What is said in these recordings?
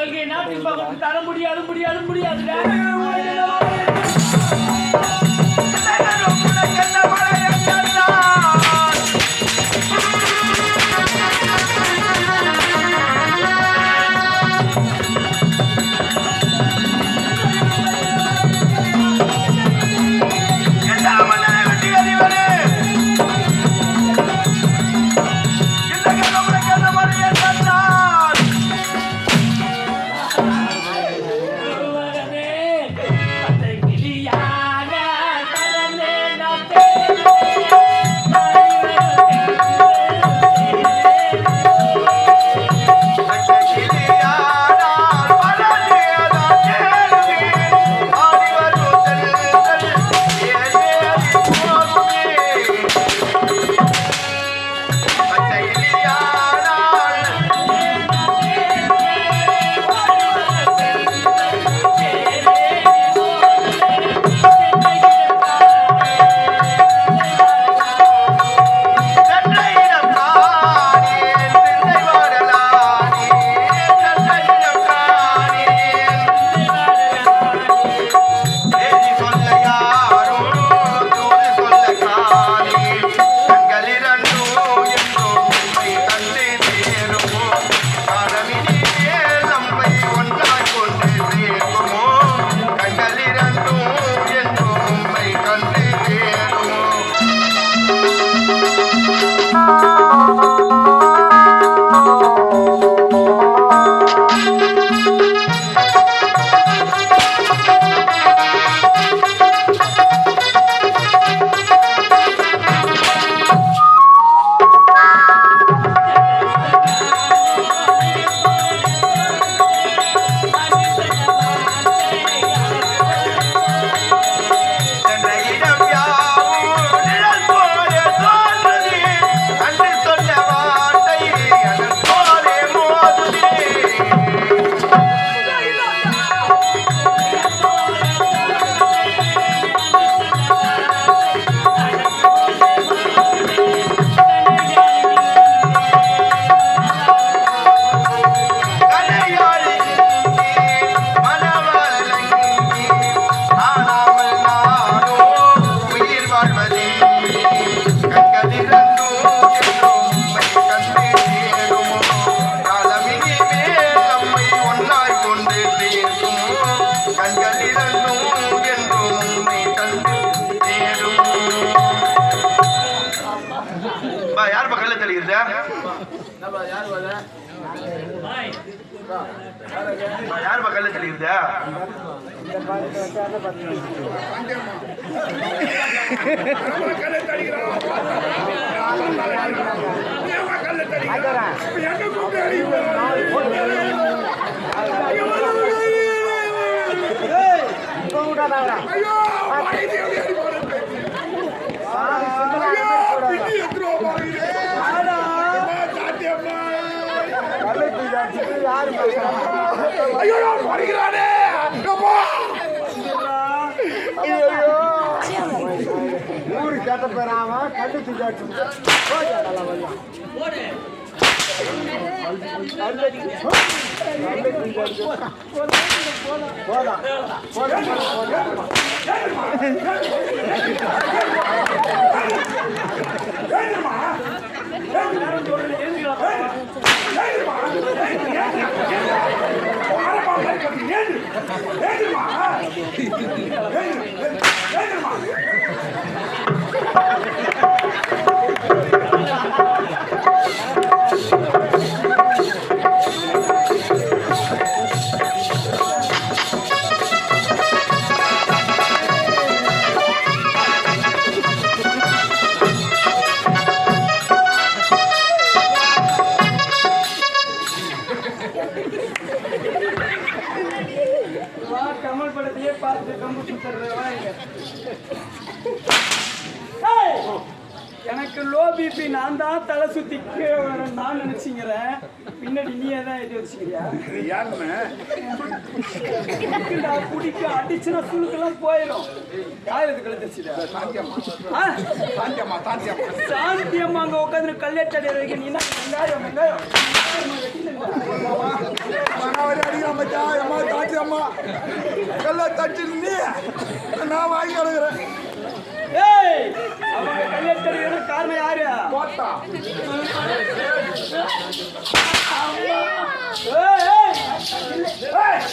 கொள்கை நாட்டின் பக்கம் தர முடியாது முடியாது முடியாது. யார் பக்கத்துல தெரியுது? ஐயோ வருகிறானே ஊரு கேட்ட பேராம கண்டு தூக்காச்சு கமல் படத்திலே பார்த்து கம்பு சுத்துறவா எனக்கு லோ பிபி நான் தான் தலை சுத்தி நான் நினைச்சுக்கிறேன். பின்னாடி நீயே தான் எது வச்சுக்கிறியா? குடிக்க அடிச்சுனா சுழுக்கெல்லாம் போயிடும். யாருக்கு கழுத்துச்சுடா? சாந்தி அம்மா அங்க உட்காந்து கல்யாண வைக்க நீ வெங்காயம் வெங்காயம் கல்ல தச்சு நீ நான் வாங்கி கொடுக்குறேன். ஏய் அவங்க கல்யாணத்துக்கு காரணம் யாரு? போட்டா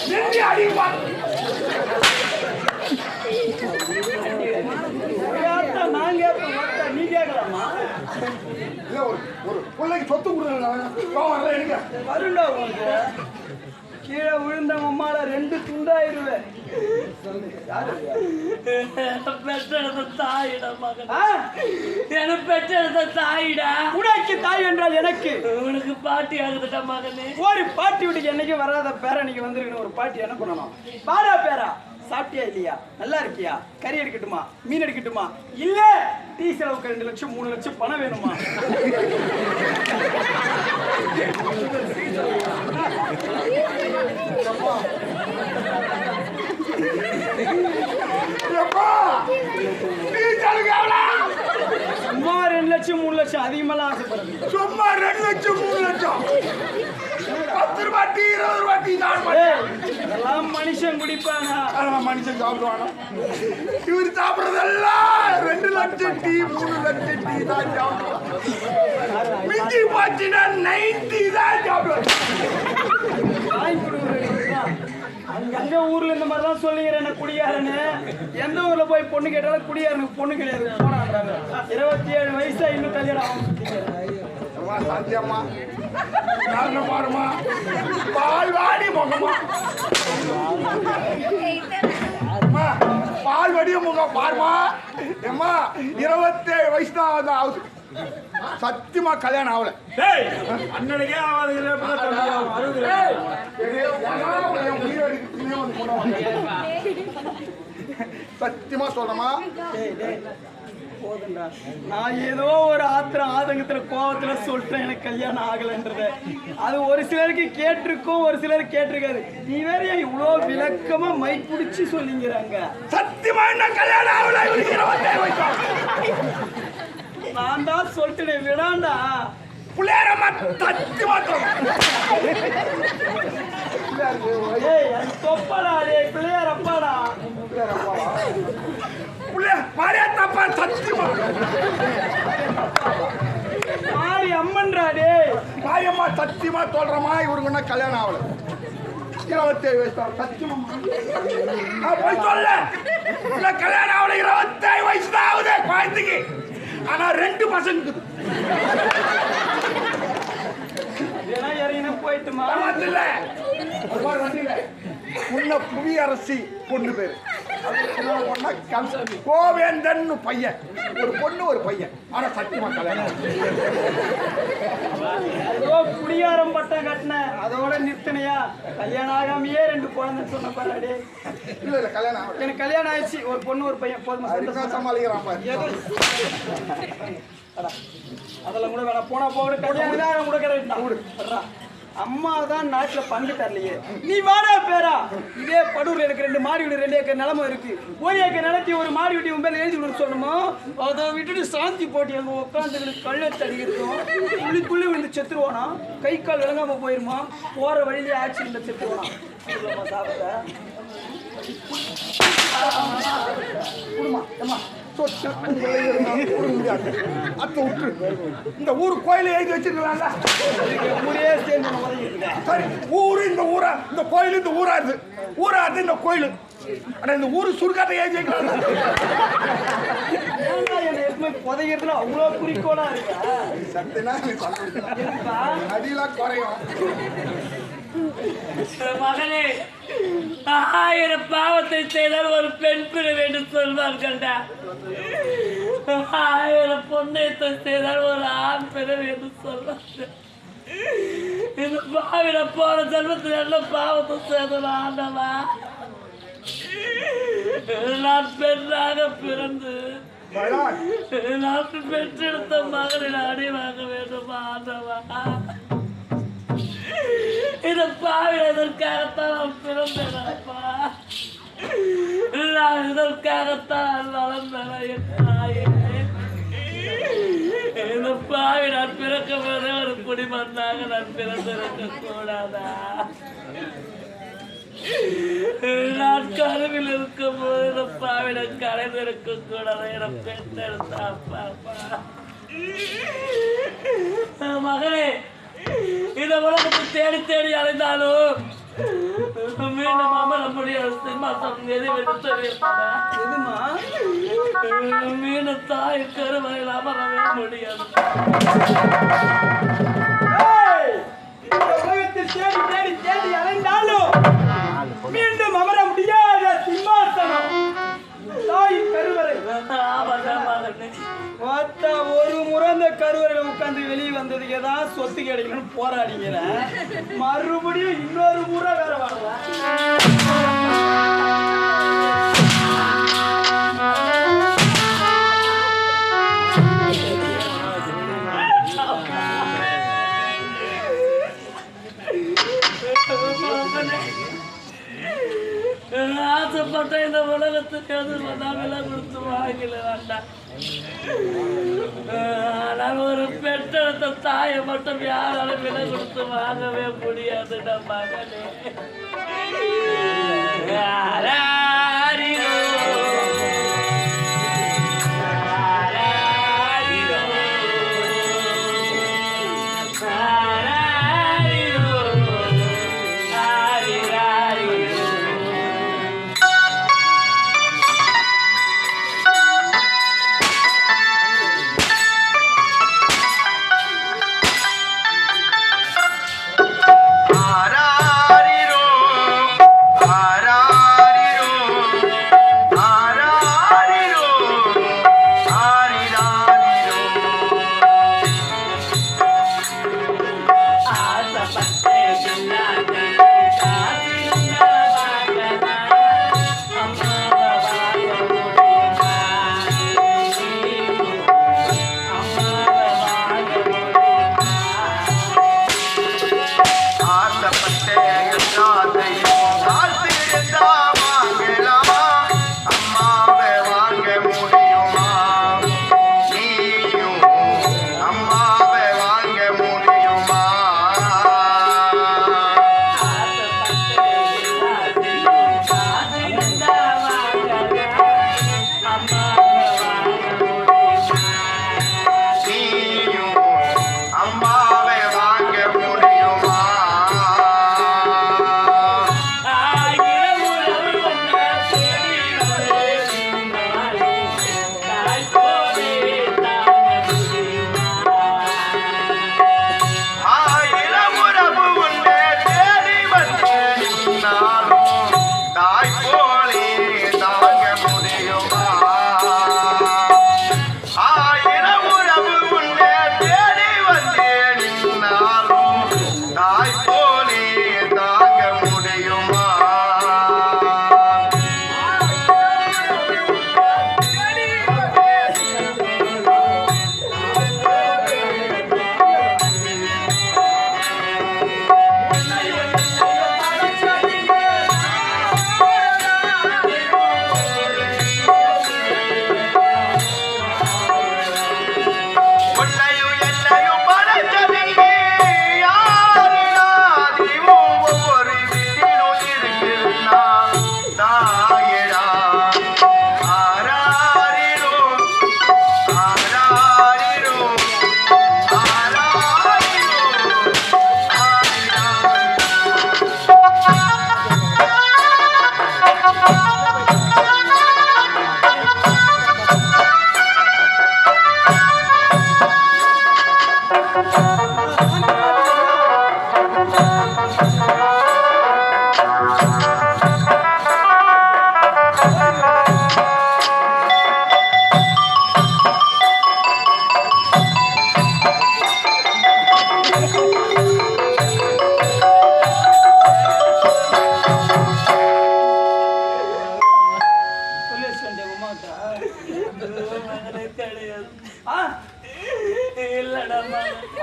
நின்று அடிப்பா. நான் கேட்பேன், நீ கேட்கலாமா? இல்ல ஒரு பிள்ளைக்கு சொத்து கொடுக்குறேன் எனக்கு வருண்டா உங்களுக்கு. கீழே விழுந்த அம்மால 2 துண்டாயிருவேன். பெற்றெடுத்த தாயிடா மகன், எனக்கு பெற்றெடுத்த தாயிடா. உனக்கு தாய் என்றால் எனக்கு உனக்கு பாட்டி ஆகுதுடா மகனே. ஒரு பாட்டி வீட்டுக்கு என்னைக்கு வராத பேர இன்னைக்கு வந்திருக்கணும். ஒரு பாட்டி என்ன பண்ணணும்? பாடா பேரா, சாப்பிட்டியா இல்லையா, நல்லா இருக்கியா, கறி எடுக்கட்டுமா, மீன் எடுக்கட்டுமா, இல்ல டீ செலவுக்கு 2 லட்சம் 3 லட்சம் பணம் வேணுமா? சும்மா 2 லட்சம் 3 லட்சம் அதிகமெல்லாம் ஆசைப்படுறது. சும்மா 2 லட்சம் 3 லட்சம் 10 ரூபாய் டீ 20 ரூபாய் டீ தான் இதெல்லாம் மனுஷன் குடிப்பானா? மனுஷன் சாப்பிடுவானா? இவர் சாப்பிடுறதெல்லாம் 2 லட்சம் டீ 3 லட்சம் டீ தான் சாப்பிடுவான். மிஞ்சி போச்சுன்னா 90 தான் சாப்பிடுவான். எந்த ஊர்ல இந்த மாதிரி தான் சொல்லிக்கிறேன் என்ன குடியாரன்னு. எந்த ஊர்ல போய் பொண்ணு கேட்டாலும் குடியாரனுக்கு பொண்ணு கிடையாது போனான்றாங்க. 27 வயசா இன்னும் கல்யாணம் ஆகும். சாத்தியம்மா பாருமா பால்வாடி முகமா பால்வாடிய முகம் பாருமா. ஏம்மா 27 வயசு தான் ஆகுது. சத்தியமா கல்யாணம் ஆகல. அண்ணனுக்கே சத்தியமா சொல்றமா. போதுண்டா, நான் ஏதோ ஒரு ஆதங்கத்துல கோவத்துல சொல்றேன் எனக்கு கல்யாணம் ஆகலன்றத. அது ஒரு சிலருக்கு கேட்டிருக்கும், ஒரு சிலர் கேட்டிருக்காது. நீ வேற இவ்வளவு விளக்கமா மை பிடிச்சு சொல்லிங்கிறாங்க. சத்தியமா என்ன கல்யாணம் ஆகல. நான் தான் சொல்லிட்டேன் விடாண்டா. புள்ளையரமா சத்தியமா சொல்றேன். தொப்படா டே பிள்ளையார் அப்பாடா. மாரி அம்மன்றா டே. மாரியம்மா சத்தியமா சொல்றமா இவருக்கு கல்யாணம் ஆகல. 27 வயசு தான் சத்தியமா போய் சொல்ல. கல்யாணம் ஆகல 27 வயசு தான் ஆகுது குழந்தைக்கு. ஆனா 2 பசங்க போயிட்டுமா இல்ல உன்ன புவியரசி பொண்ணு பேரு கோவேந்தன் பையன். ஒரு பொண்ணு ஒரு பையன். ஆனா சத்தியமா கல்யாணம் குடியாரம் பட்டம் கட்டின அதோட நிறுத்தனையா? கல்யாணம் ஆகாமையே 2 குழந்தை சொன்ன பாரு. இல்ல இல்ல கல்யாணம் எனக்கு கல்யாணம் ஆயிடுச்சு. ஒரு பொண்ணு ஒரு பையன் போதுமா? சமாளிக்கிறான். அதெல்லாம் கூட வேணாம். போனா போக கல்யாணம் கூட கிடையாது. அம்மா தான் நாட்டுல பங்கு தரலையே. நீ வாடா பேரா. இதே படூர்ல எனக்கு 2 மாடி வீடு 2 ஏக்கர் நிலமும் இருக்கு. 1 ஏக்கர் நிலத்தி ஒரு மாடி வீட்டு உன் பேர் எழுதி விட சொல்லணுமோ? அதை விட்டுட்டு சாந்தி போட்டி அங்க உட்காந்து கள்ளத்து அடிக்கிறதும் துள்ளி விழுந்து செத்துருவானா? கை கால் விளங்காம போயிருமா? போற வழியிலே ஆக்சிடென்ட்ல செத்துருவானா? சாப்பிட்ட இந்த ஊரு கோயில எழுதி வச்சிருக்கலாம்ல. ஊரே சேர்ந்து சரி ஊரு இந்த ஊரா இந்த கோயில் இந்த ஊரா இருக்கு. ஊரா இருக்கு இந்த கோயில். ஆனா இந்த ஊரு சுருக்காட்ட எழுதி வைக்கலாம். புதைகிறதுல அவ்வளோ குறிக்கோளா இருக்கா? சத்தியனா அடியெல்லாம் குறையும். மகனே 1000 பாவத்தை செய்தால் ஒரு பெண் பிற வேண்டும் சொல்வார்கள்டா. 1000 பொண்ணத்தை செய்தால் ஒரு ஆண் பெற வேண்டும் சொல்வார்கள். இந்த பாவிட போன ஜென்மத்தில் நல்ல பாவத்தை செய்தல் ஆண்டவா. நான் பெண்ணாக பிறந்து நான் பெற்றெடுத்த மகனின் அடி வாங்க வேண்டும் ஆண்டவா. இந்த பாவி இதற்காகத்தான் நான் பிறந்தேனப்பா. நான் இதற்காகத்தான் வளர்ந்தேன் என் தாயே. இந்த பாவி நான் பிறக்கும் போதே ஒரு குடிமண்ணாக நான் பிறந்திருக்க கூடாதா? நான் கருவில் இருக்கும் போது பாவிட கலைந்து இருக்கும் கூட என பெற்றெடுத்த அப்பா மகனே இந்த உலகத்தை தேடி தேடி அலைந்தாலும் மீண்டும் அமர முடியாது சிம்மாசனம் எதுமா மீண்டும் தாய் கருவறையில் அமரவே முடியாது உலகத்தில் தேடி தேடி தேடி அலைந்தாலும் மீண்டும் அமர முடியாத சிம்மாசனம் தாயின் கருவறை. ஒரு முறை அந்த கருவறையில உட்கார்ந்து வெளியே வந்ததுக்கு தான் சொத்து கிடைக்கணும்னு போராடிங்கிற மறுபடியும் இன்னொரு முறை வேற வரலாம். ஆசைப்பட்ட இந்த உலகத்துக்கு அது விலை கொடுத்து வாங்கல வேண்டாம். ஆனால் ஒரு பெற்றெடுத்த தாயை மட்டும் யாராலும் விலை கொடுத்து வாங்கவே முடியாது மகனே.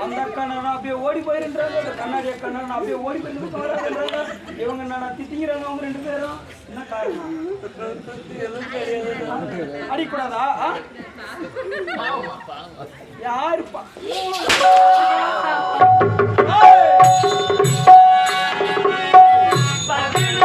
அந்த அக்கா நான் அப்படியே ஓடி போயிருன்றாங்க, அந்த கண்ணாடி அக்கா நான் அப்படியே ஓடி போயிருந்தாங்க. இவங்க நான் திட்டிங்கிறாங்க அவங்க ரெண்டு பேரும். என்ன காரணம்? அடிக்கூடாதா? யாருப்பா? பதில்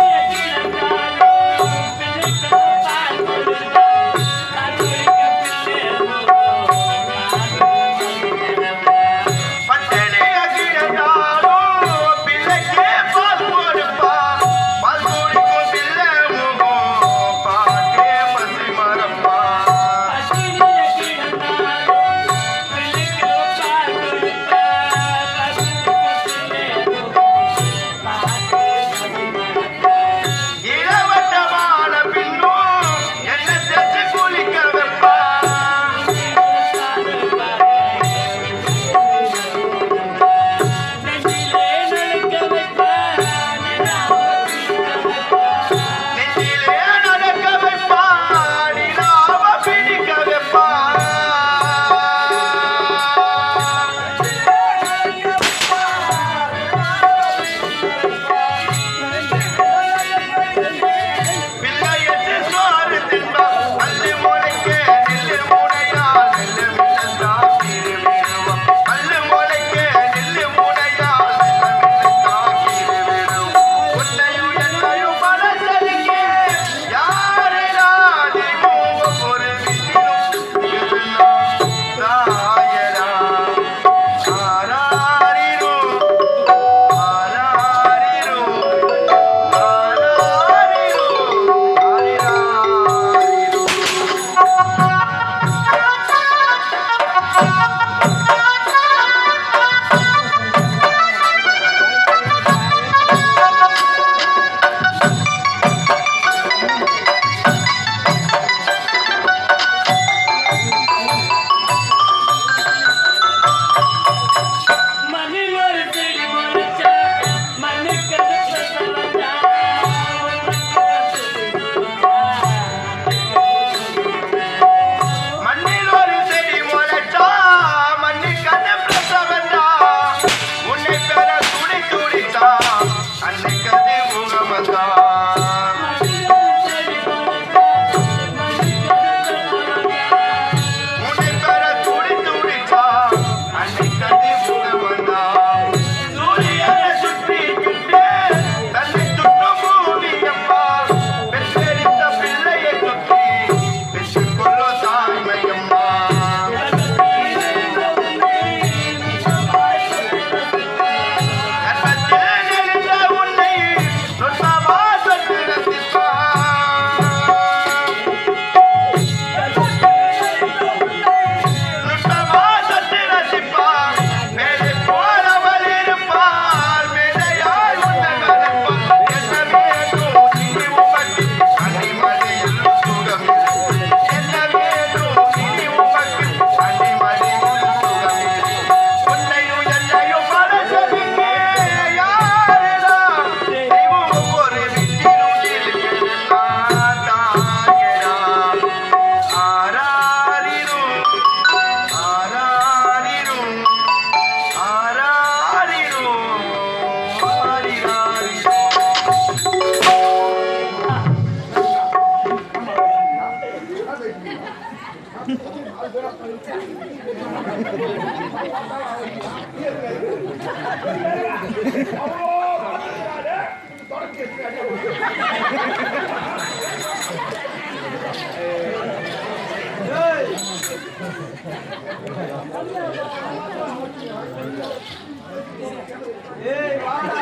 ஏய் வாடா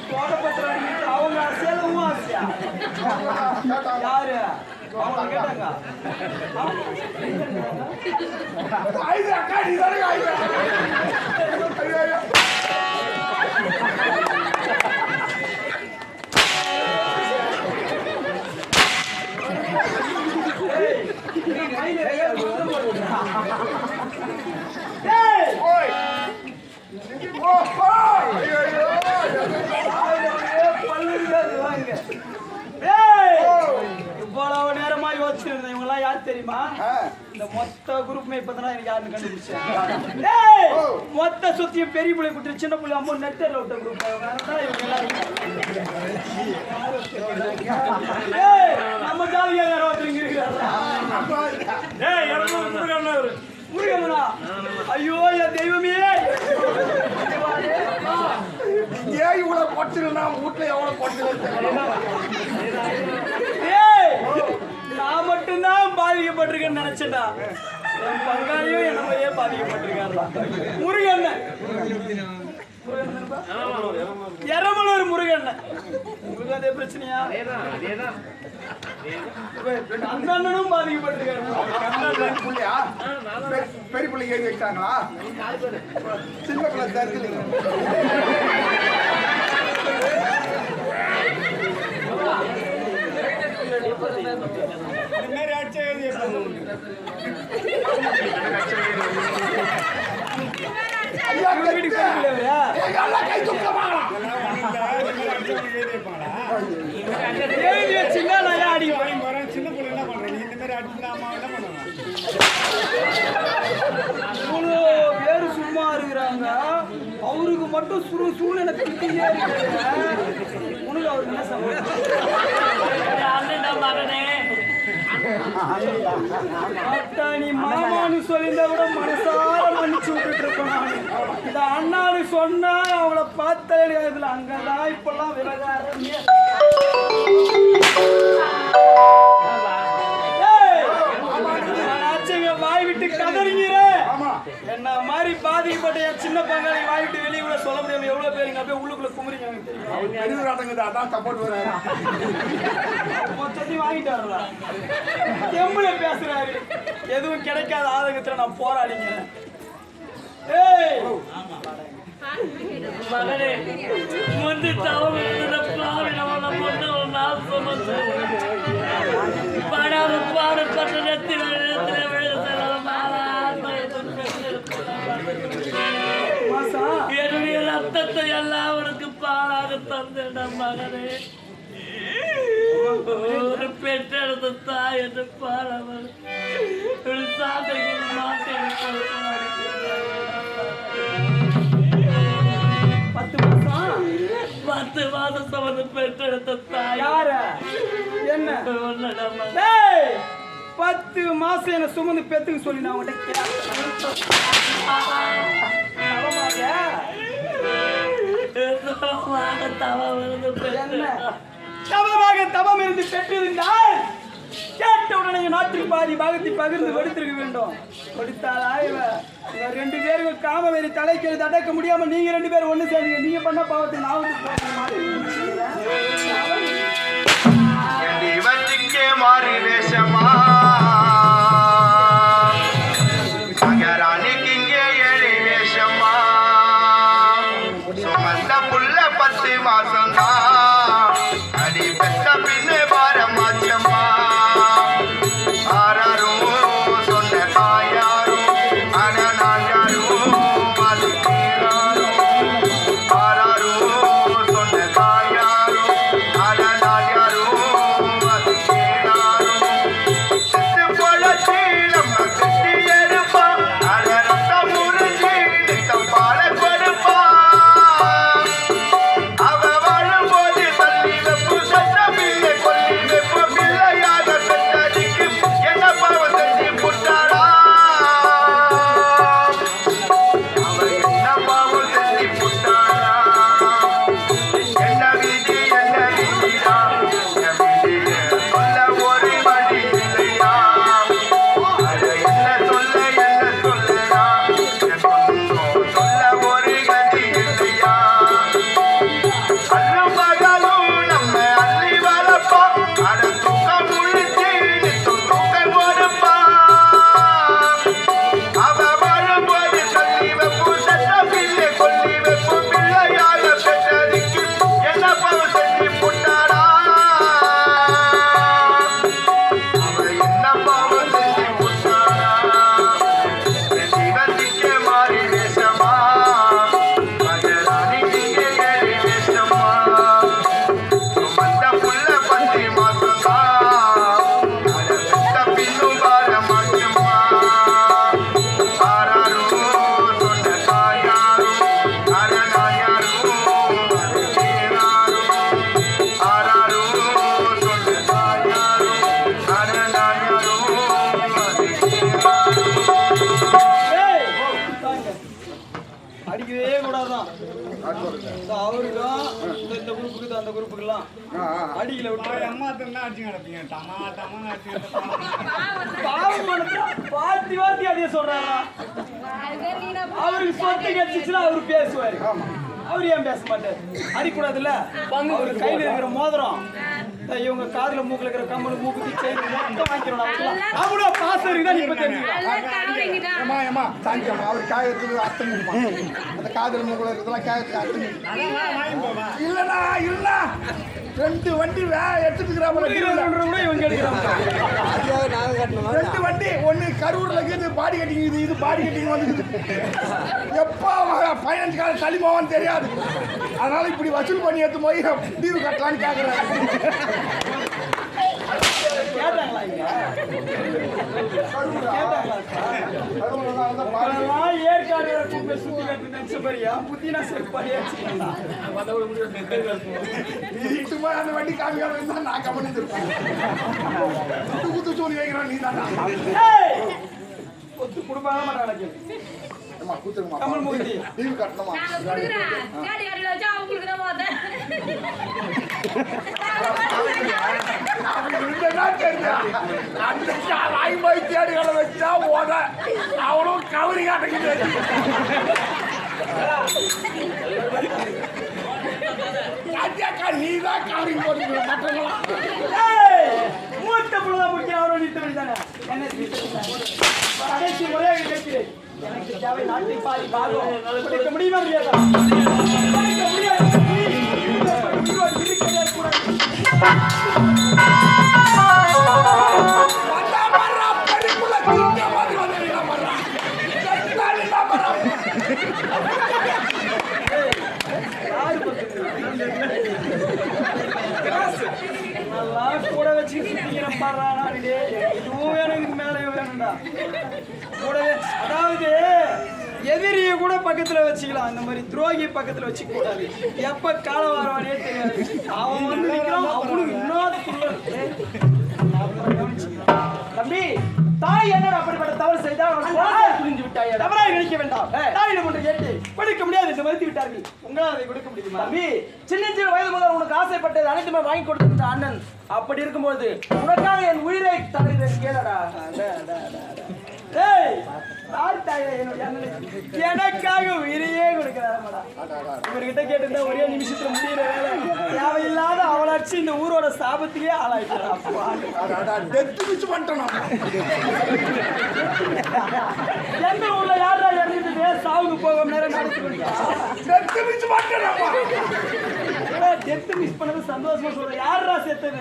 கோடப்பட்டறாங்க அவங்க சேலவும் ஆசியா யாரு அவங்க கேட்டாங்க ஐயா அக்கா நீ தானே ஐயா ஐயா ஓய் இவ்வளவு நேரமா யோசிச்சிருந்தேன் இவங்கெல்லாம் யார் தெரியுமா? இந்த மொத்த குரூப்மே இப்பதான் எனக்கு யாருன்னு கண்டுபிடிச்சேன். மொத்த சுத்தியும் பெரிய பிள்ளை குட்டி சின்ன பிள்ளை அம்மா நெட்டர் விட்ட குரூப் நம்ம ஜாலியா வேற ஒருத்தர் இருக்கிறாரா? முருகனா ஐயோ என் தெய்வமே ஏன் இவ்வளவு பொட்டுனா வீட்டுல எவ்வளவு பொட்டு நான் மட்டும்தான் பாதிக்கப்பட்டிருக்கேன்னு நினைச்சேன்டா என் பங்காளியும் என்னையே பாதிக்கப்பட்டிருக்காருடா முருகன் எரமலூர் முருகன் உங்களுக்கு அதே பிரச்சனையா அந்த அண்ணனும் பாதிக்கப்பட்டிருக்காரு பெரிய பிள்ளை ஏறி வச்சாங்களா சின்ன பிள்ளை தருக்கலைங்க பேரு சும்மா இருக்கிறாங்க அவருக்கு மட்டும் சூழ்நிலை திட்டியே உனக்கு அவருக்கு என்ன சம்பளம் நீ மாமான்னு சொல்லியிருந்தா கூட மனசார மன்னிச்சு விட்டுட்டு இருப்பேன். இந்த அண்ணான்னு சொன்னா அவங்கள பார்த்த இதுல அங்கதான் இப்பெல்லாம் விவகாரம் வாய் விட்டு கதறிங்கிற என்ன மாதிரி பாதிக்கப்பட்ட என் சின்ன பங்காளி வாய் விட்டு வெளியே கூட சொல்ல முடியாம எவ்வளவு பேர் இங்க அப்படியே உள்ளுக்குள்ள குமுறிங்க மொத்தத்தையும் வாங்கிட்டு வரல தெம்புல பேசுறாரு எதுவும் கிடைக்காத ஆதங்கத்துல நான் போராடிக்கிறேன். ஏய் மகனே முந்தி தவறு பாவினவன பொண்ணு ஒரு நாள் சொன்னது படாத பாடுபட்ட நெத்தில என்னுடைய ரத்தத்தை எல்லாம் அவனுக்கு பாலாக தந்தேன் மகனே. ஒரு பெற்றெடுத்த தாய் என்று பாலவர் ஒரு சாதைக்கு மாட்டேன் 10 மாதம் சமந்து பெற்றெடுத்த தாய் யார என்ன 10 மாசம் என்ன சுமந்து பெத்துக்கு சொல்லி நான் தவமாக தவம் இருந்து பெற்றிருந்தால் கேட்ட உடனே நாட்டுக்கு பாதி பாகத்தை பகிர்ந்து கொடுத்திருக்க வேண்டும். கொடுத்தாளா இவ 2 பேருக்கு காமவெறி தலைக்கு அடக்க முடியாம நீங்க 2 பேரும் ஒண்ணு சேர்ந்தீங்க. நீங்க பண்ண பாவத்தை இவற்றுக்கே மாறி வேஷமா அகராணிக்கு இங்கே ஏழி வேஷமா சுமந்த புள்ள 10 மாசம்தான் அடி பெற்ற பின்னே பாரமாச்சம்மா ஆராரும் சொன்ன தாயாரும் அனநாயாரும் அது தீராரும் ஆராரும் சொன்ன தாயாரும் அனநாயாரும் அது தீராரும் அவருக்கு அவருக்கும் இந்த குரூப்புக்கு அந்த குரூப்புக்கெல்லாம் அடிக்கல விட்டு அம்மா தான் அடிச்சு நடப்பீங்க டமா டமா அடிச்சு பாவம் பாத்தி வாத்தி அடிய சொல்றாரா அவருக்கு சொத்து கட்சிச்சுன்னா அவரு பேசுவாரு அவரு ஏன் பேச மாட்டாரு அடிக்கூடாதுல்ல அவரு கையில இருக்கிற மோதிரம் இவங்க காதுல மூக்குல இருக்கிற கம்மல் மூக்குத்தி செயின் மொத்தம் வாங்கிக்கிறோம் அவனோட பாசம் இருக்குதா இப்ப தெரிஞ்சுக்கலாம் ஏமா ஏமா சாந்தியம்மா அவர் காயத்துக்கு அர்த்தம் இருக்குமா அந்த காதல் மூக்குல இருக்கிறதெல்லாம் காயத்துக்கு அர்த்தம் இல்லடா இல்ல 2 வண்டி எடுத்துட்டு இருக்கிறாங்க இவங்க எடுக்கிறாங்க 2 வண்டி ஒன்னு கரூர்ல இருக்குது பாடி கட்டிங் இது பாடி கட்டிங் வந்து எப்போ ஃபைனான்ஸ் கால தள்ளி போவான்னு தெரியாது அதனால இப்படி வசூல் பண்ணி எடுத்து போய் டியூ கட்டலான்னு கேட்குறேன் கேட்டாங்களா ஏற்காடு சுத்தி கட்டு நினைச்ச பாரியா புத்தினா செருப்பாடியாச்சு சும்மா அந்த வண்டி காமிக்காம இருந்தா நான் கவனித்து இருப்பேன் குத்து சொல்லி வைக்கிறேன் நீ தானா ஒத்து குடுப்பாக மாட்டாங்க கூத்துருமா கமல் மூர்த்தி டியூ கட்டணுமா தேடிகளை வச்சா ஓத அவளும் கவரி காட்டுக்கு நீதான் கவரி போட்டு மற்றவங்களா மூத்த புள்ளதான் முடிக்க அவரோட நிறுத்த வேண்டியதானே கடைசி முறையாக கேட்கிறேன் எனக்கு தேவை நாட்டை பாதி பாகம் கொடுக்க முடியுமா முடியாதா நல்லா கூட வச்சு இதுவும் எனக்கு மேலே வேணும்டா கூடவே அதாவது எதிரிய கூட பக்கத்துல வச்சுக்கலாம் அந்த மாதிரி துரோகி பக்கத்துல வச்சுக்க கூடாது எப்ப காலம் வரவானே தெரியாது அவன் வந்து நிற்கிறான் அவனுக்கு தம்பி தாய் என்னடா அப்படிப்பட்ட தவறு செய்தால் புரிஞ்சு விட்டாய் தவறாக நினைக்க வேண்டாம் தாயிடம் ஒன்று கேட்டு கொடுக்க முடியாது என்று மறுத்து விட்டார்கள் உங்களால் அதை கொடுக்க முடியுமா தம்பி சின்ன வயது முதல் உனக்கு ஆசைப்பட்டது அனைத்துமே வாங்கி கொடுத்திருந்த அண்ணன் அப்படி இருக்கும்போது உனக்காக என் உயிரை தருகிறேன் கேளடா எனக்காக உயிரையே கொடுக்கிறாரா இவர்கிட்ட கேட்டிருந்தா ஒரே நிமிஷத்துல முடிகிற வேலை தேவையில்லாத அவளாச்சு இந்த ஊரோட சாபத்திலே ஆளாயிட்டான் எந்த ஊர்ல யாரா இறந்துட்டு சாவுக்கு போக நேரம் நடத்தி டெத்து மிஸ் பண்ணது சந்தோஷமா சொல்றேன் யாரா செத்தது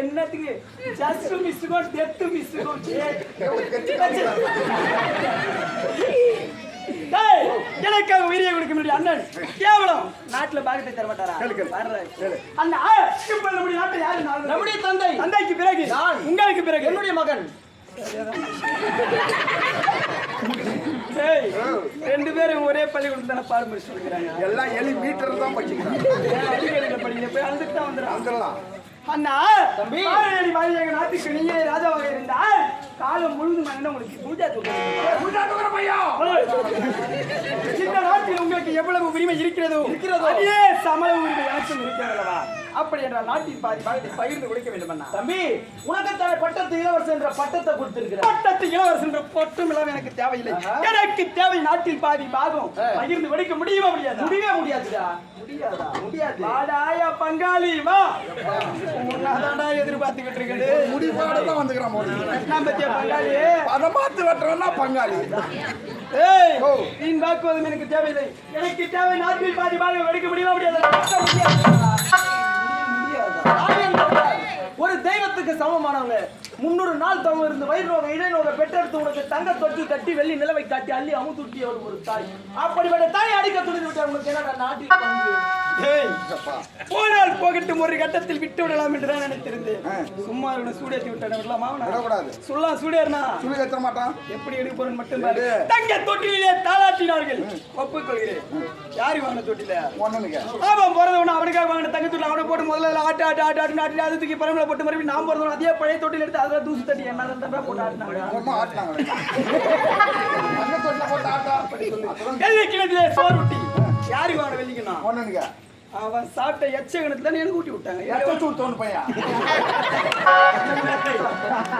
என்னத்துக்கு ஜஸ்ட் மிஸ்ஸுக்கும் டெத்து மிஸ்ஸுக்கும் எனக்காக உயிரியை கொடுக்க முடியும் அண்ணன் கேவலம் நாட்டுல பாகத்தை தர மாட்டாரா அண்ணா நம்முடைய நாட்டை யாரு நம்முடைய தந்தை தந்தைக்கு பிறகு உங்களுக்கு பிறகு என்னுடைய மகன் 2 பேரும் ஒரே பள்ளிக்கூடம் தானே பாரம்பரிய சொல்லிக்கிறாங்க எல்லாம் 7 மீட்டர் தான் படிச்சுக்கிறாங்க படிக்கிற போய் அழுதுட்டு தான் வந்துடலாம் அண்ணா தம்பி எங்க நாட்டுக்கு நீங்க ராஜாவாக இருந்தால் காலம் முழுதும் உங்களுக்கு பூஜா இந்த நாட்டில் உங்களுக்கு எவ்வளவு உரிமை இருக்கிறதோ அதே சம உரிமை எனக்கும் இருக்கிறதல்லவா அப்படி என்ற நாட்டின் பாதி பாகத்தை பகிர்ந்து கொடுக்க வேண்டும் அண்ணா தம்பி உனக்கு பட்டத்து இளவரசர் என்ற பட்டத்தை கொடுத்திருக்கிறேன் பட்டத்து இளவரசர் என்ற பட்டம் எல்லாம் எனக்கு தேவையில்லை எனக்கு தேவை நாட்டில் பாதி பாகம் பகிர்ந்து கொடுக்க முடியுமா முடியாது முடியவே முடியாதுடா முடியாது வாடாயா பங்காளி வா உன்னதாடா எதிர்பார்த்துக்கிட்டு இருக்குது முடிவோட தான் வந்துக்கிறோம் பங்காளி அதை பார்த்து வெட்டுறோம்னா பங்காளி நீ வாக்குவதும் எனக்கு தேவையில்லை எனக்கு தேவை நாட்டில் பாதி பாகம் எடுக்க முடியுமா முடியாது ஒரு தெய்வத்துக்கு சமமானவங்க 300 நாள் தவம் இருந்து வயிறு இடைநோக பெற்றெடுத்து உனக்கு தங்க தொட்டி கட்டி வெள்ளி நிலவை காட்டி அள்ளி அமுத்துட்டிய ஒரு தாய் அப்படிப்பட்ட தாய் அடிக்க துணிந்து விட்டார் உங்களுக்கு என்ன நாட்டில் போனால் போகட்டும் ஒரு கட்டத்தில் விட்டு விடலாம் என்று தான் நினைத்திருந்தேன் சும்மா சூடேற்றி விட்டான் சொல்லலாம் சூடேறினா சுழி கத்த மாட்டான் எப்படி எடுக்க போறேன் மட்டும் தங்க தொட்டிலே தாளாட்டினார்கள் ஒப்புக்கொள்கிறேன் யாரு வாங்கின தொட்டில ஆமாம் பிறந்தவன அவனுக்காக வாங்கின தங்க தொட்டில அவனை போட்டு முதல்ல ஆட்டு ஆட்டு ஆட்டு ஆட்டு ஆட்டு அது தூக்கி பரம்பரை போட்டு மறுபடியும் நான் பிறந்தவன் அதே பழைய தொட்டில் எடுத்து தான் தூசு தட்டி என்ன தான் போட்டு ஆட்டினாங்க. அம்மா ஆட்டினாங்களே. அந்த தொட்டில போட்டு ஆட்டா அப்படி சொல்லு. அப்புறம் வெள்ளிக்கிழமையிலே சோறு ஊட்டி யாருக்கு வாங்க வெள்ளிக்கணும்? ஒண்ணுங்க. அவன் சாப்பிட்ட எச்ச கணத்துல எனக்கு ஊட்டி விட்டாங்க. எட்ட சூடு தோணு பையன்.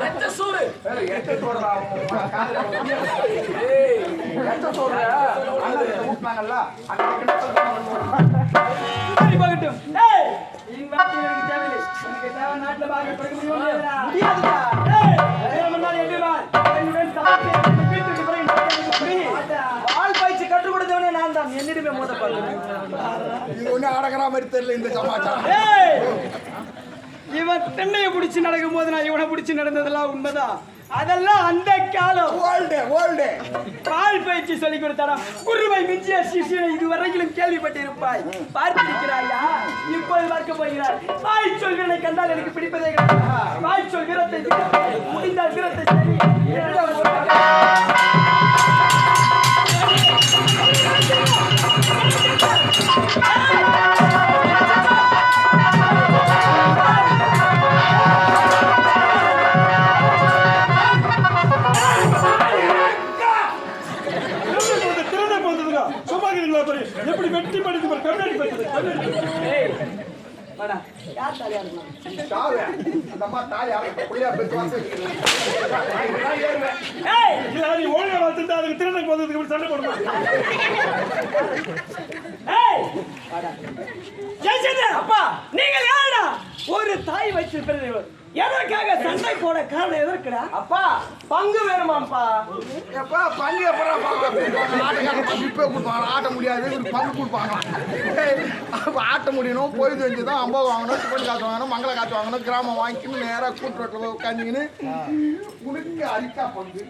எத்த சூடு வேற எட்ட சோறுடா அவன் காதுல. எட்ட சோறு அண்ணன் ஊட்னாங்கல்ல அந்த சரி பார்க்கட்டும். ஏய் இந்த வாட்டி எனக்கு தேவையில்லை. எனக்கு தேவை நாட்டுல பாக்க படிக்க முடியாதுடா. ஏய் வேற முன்னாடி எப்படி வா? என்னுடன் சாப்பிட்டு வீட்டுக்கு போய் நாட்டுக்கு போய் ஆள் பயிற்சி கற்றுக் கொடுத்தவனே நான் தான். என்னிடமே மோத பாருங்க. இது ஒண்ணு அடங்கற மாதிரி தெரியல இந்த சமாச்சாரம். ஏய் இவன் தென்னையை பிடிச்சி நடக்கும் போது நான் இவனை பிடிச்சி நடந்ததெல்லாம் உண்மைதான். அதெல்லாம் அந்த காலம். ஓல்டு பால் பயிற்சி சொல்லி கொடுத்தாடா. குருவை மிஞ்சிய சிஷியனை இதுவரையிலும் கேள்விப்பட்டிருப்பாய். பார்த்திருக்கிறாயா? இப்போது பார்க்க போகிறாய். வாய் சொல்கிறனை கண்டால் எனக்கு பிடிப்பதே கிடையாது. வாய் சொல் வீரத்தை முடிந்தால் வீரத்தை சரி. எப்படி வெட்டி படித்து கண்ணாடி வாடா யார் தாலியா இருக்கணும்? தாலி அந்த அம்மா தாலி அவன் புள்ளையா பெத்து வாசி ஏய் நீ ஒழுங்கா வந்துட்டு அதுக்கு திருநெல் போகிறதுக்கு சண்டை போடுமா? ஏய் வாடா ஜெயச்சந்திரன் அப்பா நீங்கள் யாருடா? ஒரு தாய் வச்சிருக்கிறது எதற்காக சண்டை போட காரணம் எதற்குடா? அப்பா பங்கு வேணுமாப்பா. எப்பா பங்கு எப்படா ஆட்டக்காரன் பங்கு இப்போ கொடுப்பாங்க. ஆட்ட முடியாது ஒரு பங்கு கொடுப்பாங்க. ஆட்ட முடியணும் பொழுது வச்சுதான் அம்பா வாங்கணும், டிஃபன் காசு வாங்கணும், மங்கள காசு வாங்கணும், கிராமம் வாங்கிக்கணும், நேராக கூட்டு ரோட்டில் உட்காந்துக்கின்னு உனக்கு அரிக்கா பங்கு,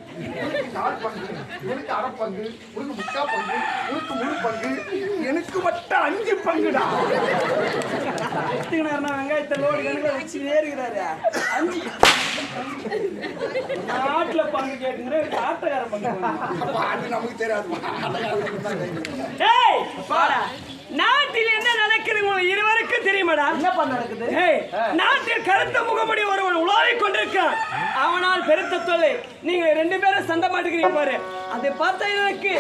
உனக்கு நாள் பங்கு, எனக்கு அரை பங்கு, உனக்கு முக்கா பங்கு, உனக்கு முழு பங்கு, எனக்கு மட்டும் 5 பங்குடா. வெங்காயத்தை லோடு கணக்கில் வச்சு ஏறுகிறாரு. 5 நாட்டுல பங்கு கேட்குங்கிற ஆட்டக்கார பங்கு. அது நமக்கு தெரியாது. ஏய் பாடா நாட்டில் என்ன நடக்குது உங்களுக்கு இருவருக்கும் தெரியுமாடா? என்னப்பா நடக்குது? ஏய் நாட்டில் கருத்த முகமுடி ஒருவன் உலாவிக் கொண்டிருக்கான். அவனால் பெருத்த தொல்லை. நீங்க 2 பேரும் சண்டை மாட்டுக்கிறீங்க பாரு. அதை பார்த்தா எனக்கு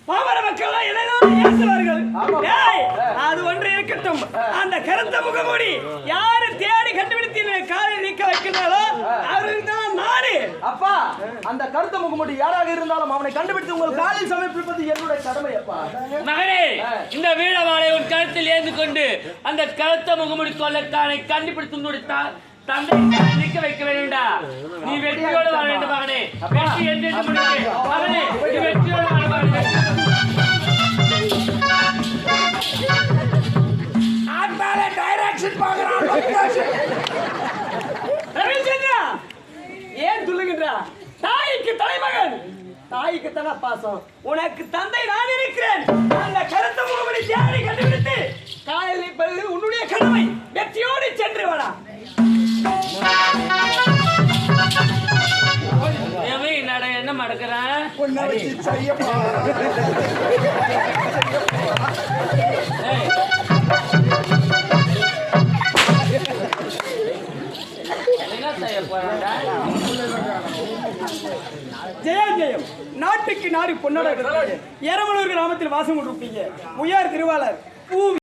பாமர மக்கள் என்னதான் ஏசுவார்கள். ஏய் அது ஒன்று இருக்கட்டும். அந்த கருத்த முகமுடி யாரு தேடி கண்டுபிடித்து காலை நீக்க வைக்கிறாரோ அவர்கள் தான் நாடு. அப்பா அந்த கருத்த முகமுடி யாராக இருந்தாலும் அவனை கண்டுபிடித்து உங்கள் காலில் சமர்ப்பிப்பது என்னுடைய கடமை. அப்பா மகனே இந்த வீரவாளை உன் கழுத்தில் ஏந்து கொண்டு அந்த கருத்த முகமுடி கொள்ளக்கானை கண்டுபிடித்து உன்னுடைய தந்தை நிற்க வைக்க வேண்டும்டா. நீ வெற்றியோடு வாழ வேண்டும் மகனே. வெற்றி என்று மகனே நீ வெற்றியோடு வாழ வேண்டும். ரவிச்சந்திரா ஏன் துள்ளுகின்றா? தாய்க்கு தலைமகன், தாய்க்கு தான பாசம். உனக்கு தந்தை நான் இருக்கிறேன். அந்த கருத்த முகமுடி தேடி கண்டுபிடித்து காலையில் உன்னுடைய கடமை. வெற்றியோடு சென்று வாடா. என்ன மடக்குறேன்? ஒன்ன வச்சு செய்யப்பா. ஜெயம் ஜெயம். நாட்டுக்கு நாடு பொன்னாட எரமலூர் கிராமத்தில் வாசம் கொண்டிருப்பீங்க. உயர் திருவாளர் பூ